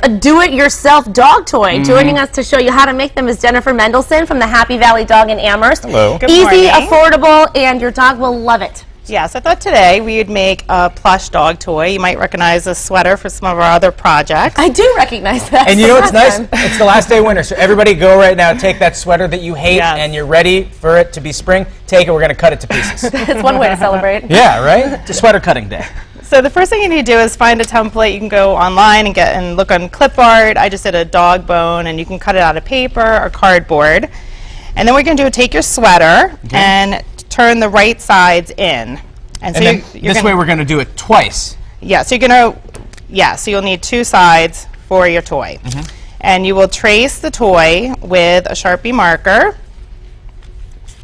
a do-it-yourself dog toy. Joining us to show you how to make them is Jennifer Mendelsohn from the Happy Valley Dog in Amherst. Hello. Good Easy, morning. affordable, and your dog will love it. Yes, I thought today we would make a plush dog toy. You might recognize this sweater for some of our other projects. I do recognize that. And you know what's nice? Awesome. It's the last day of winter, so everybody go right now, take that sweater that you hate, Yes. and you're ready for it to be spring. Take it, we're going to cut it to pieces. It's one way to celebrate. Yeah, right? It's a sweater cutting day. So the first thing you need to do is find a template. You can go online and look on clip art. I just did a dog bone, and you can cut it out of paper or cardboard. And then what you're going to do is take your sweater and turn the right sides in. And then this way we're going to do it twice. Yeah, so you're going to, so you'll need two sides for your toy. And you will trace the toy with a Sharpie marker.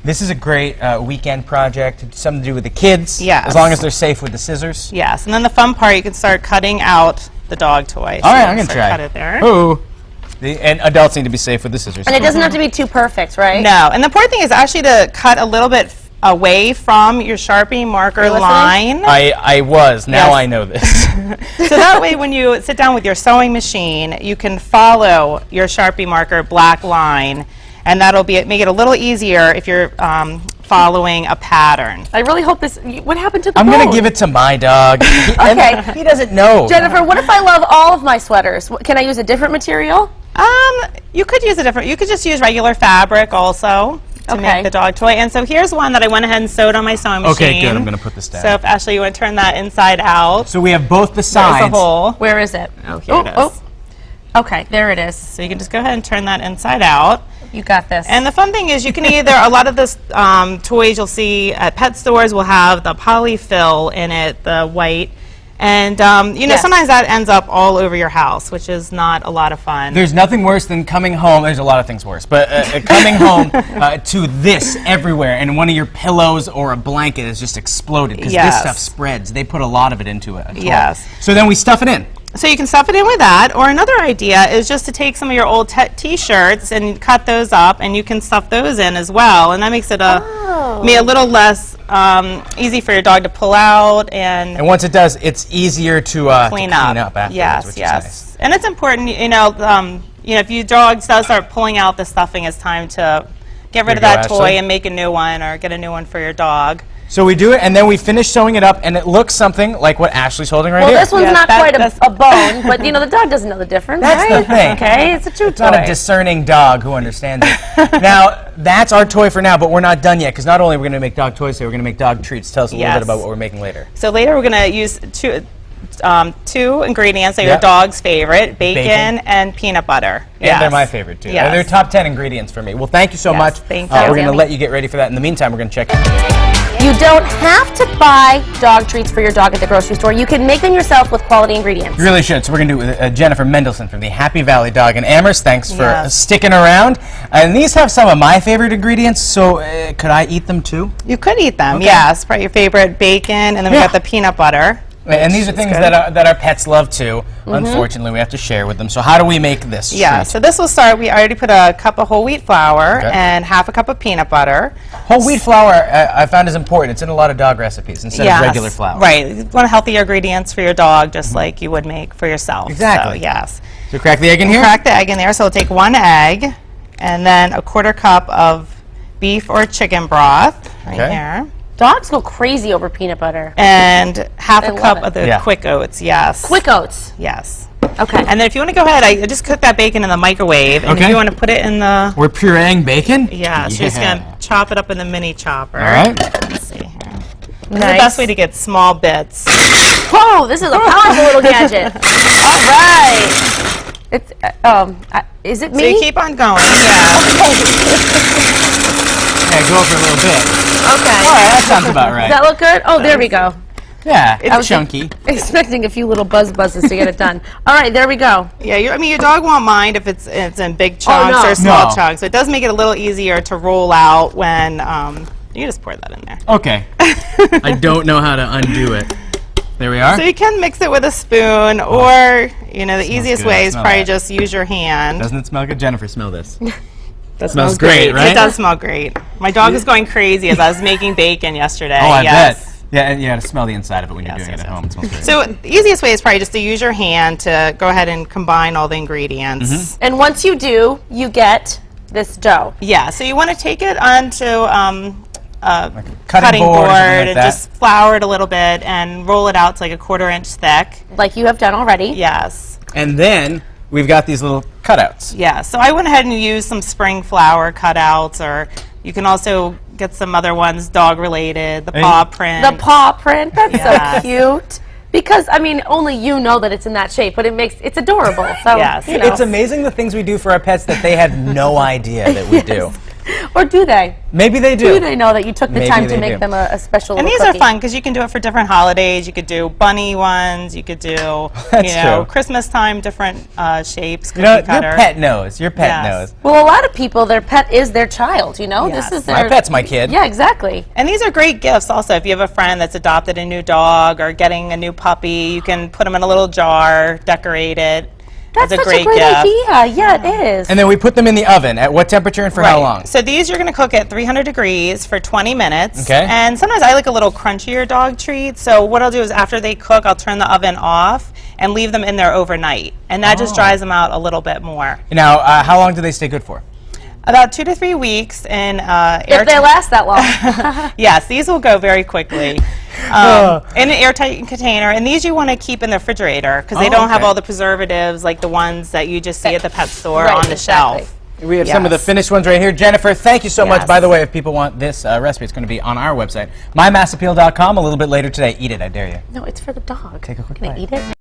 This is a great weekend project, something to do with the kids, Yes. as long as they're safe with the scissors. Yes, and then the fun part, you can start cutting out the dog toy. All right, So I'm going to start try. Cut it there. Ooh. And adults need to be safe with the scissors. And it doesn't have to be too perfect, right? No, and the important thing is actually to cut a little bit away from your Sharpie marker You're listening? line. I was. Now Yes. I know this. So that way when you sit down with your sewing machine, you can follow your Sharpie marker black line, and that'll make it a little easier if you're following a pattern. I really hope this. What happened to the I'm bone? going to give it to my dog. Okay. He doesn't know. Jennifer, what if I love all of my sweaters? Can I use a different material? You could use you could just use regular fabric also to make the dog toy. And so here's one that I went ahead and sewed on my sewing machine. Okay, good. I'm going to put this down. So if Ashley, you want to turn that inside out. So we have both the There's sides. the hole. Where is it? Oh, here it is. Okay, there it is. So you can just go ahead and turn that inside out. You got this. And the fun thing is you can either, a lot of the toys you'll see at pet stores will have the polyfill in it, the white. And, you know, sometimes that ends up all over your house, which is not a lot of fun. There's nothing worse than coming home. There's a lot of things worse, but coming home to this everywhere, and one of your pillows or a blanket is just exploded because this stuff spreads. They put a lot of it into it. Yes. So then we stuff it in. So you can stuff it in with that, or another idea is just to take some of your old t-shirts and cut those up, and you can stuff those in as well, and that makes it a little less easy for your dog to pull out, and once it does, it's easier to clean up afterwards, yes, which yes. is nice. And it's important, you know, if your dog does start pulling out the stuffing, it's time to get rid of that toy and make a new one, or get a new one for your dog. So we do it, and then we finish sewing it up, and it looks something like what Ashley's holding right here. Well, this one's not quite a bone, but you know, the dog doesn't know the difference. That's the thing. Okay, it's a true toy. Not a discerning dog who understands it. Now, that's our toy for now, but we're not done yet, because not only are we going to make dog toys today, we're going to make dog treats. Tell us a little bit about what we're making later. So later we're going to use two ingredients that are your dog's favorite, bacon and peanut butter. And they're my favorite, too. Yes. They're top 10 ingredients for me. Well, thank you so much. Thank you. We're going to let you get ready for that. In the meantime, we're going to check in. You don't have to buy dog treats for your dog at the grocery store. You can make them yourself with quality ingredients. You really should. So we're going to do it with Jennifer Mendelsohn from the Happy Valley Dog in Amherst. Thanks for sticking around. And these have some of my favorite ingredients, so could I eat them too? You could eat them, yes. Probably your favorite bacon, and then we got the peanut butter. And these are things that our pets love too. Unfortunately, we have to share with them. So how do we make this treat? So this will start, we already put a cup of whole wheat flour and half a cup of peanut butter. Whole wheat flour I found is important. It's in a lot of dog recipes instead of regular flour. Right. You want healthier ingredients for your dog, just like you would make for yourself. Exactly. So, yes. So crack the egg in here? Crack the egg in there. So we'll take 1 egg, and then a 1/4 cup of beef or chicken broth right here. Dogs go crazy over peanut butter. And half a cup it. of the quick oats, Quick oats. Yes. Okay. And then if you want to go ahead, I just cook that bacon in the microwave. And if you want to put it in the... We're pureeing bacon? Yeah, so you're just going to chop it up in the mini chopper. All right. Let's see here. This is the best way to get small bits. Whoa, this is a powerful little gadget. All right. It's, is it me? So you keep on going, yeah. Yeah, go for a little bit. Okay. All right, that sounds about right. Does that look good? Oh, there we go. Yeah, it's chunky. Expecting a few little buzzes to get it done. All right, there we go. Yeah, your dog won't mind if it's in big chunks or small chunks. So it does make it a little easier to roll out when you just pour that in there. Okay. I don't know how to undo it. There we are. So you can mix it with a spoon, or the easiest way is probably just use your hand. Doesn't it smell good? Jennifer, smell this. That smells great, right? It does smell great. My dog was going crazy as I was making bacon yesterday. Oh, I bet. Yeah, and you got to smell the inside of it when you're doing it at home. It smells great. So the easiest way is probably just to use your hand to go ahead and combine all the ingredients. And once you do, you get this dough. Yeah, so you want to take it onto a cutting board or something like and that. just flour it a little bit and roll it out to like a 1/4 inch thick. Like you have done already. Yes. And then we've got these little cutouts. Yeah, so I went ahead and used some spring flour cutouts, or you can also get some other ones, dog related, the paw print. The paw print, that's Yes. so cute. Because, I mean, only you know that it's in that shape, but it's adorable. So, Yes. you know. It's amazing the things we do for our pets that they have no idea that we do. Or do they? Maybe they do. Do they know that you took the Maybe time to they make do. them a special And little these are cookie? fun because you can do it for different holidays. You could do bunny ones. You could do, That's true. Christmas time, different shapes. You know, cookie cutter. your pet knows. Your pet Yes. knows. Well, a lot of people, their pet is their child, you know? Yes. This is My their... pet's my kid. Yeah, exactly. And these are great gifts also. If you have a friend that's adopted a new dog or getting a new puppy, you can put them in a little jar, decorate it. That's as such great a great gift. idea. Yeah, it is. And then we put them in the oven. At what temperature and for how Right. long? So these you're going to cook at 300 degrees for 20 minutes. Okay. And sometimes I like a little crunchier dog treat. So what I'll do is after they cook, I'll turn the oven off and leave them in there overnight. And that just dries them out a little bit more. Now, how long do they stay good for? About 2 to 3 weeks in if they last that long. Yes, these will go very quickly. In an airtight container, and these you want to keep in the refrigerator because they don't have okay. all the preservatives like the ones that you just see at the pet store Right, on the exactly. shelf. We have some of the Yes. finished ones right here. Jennifer, thank you so much. Yes. By the way, if people want this recipe, it's going to be on our website, mymassappeal.com, a little bit later today. Eat it, I dare you. No, it's for the dog. Take a quick Can I bite. eat it?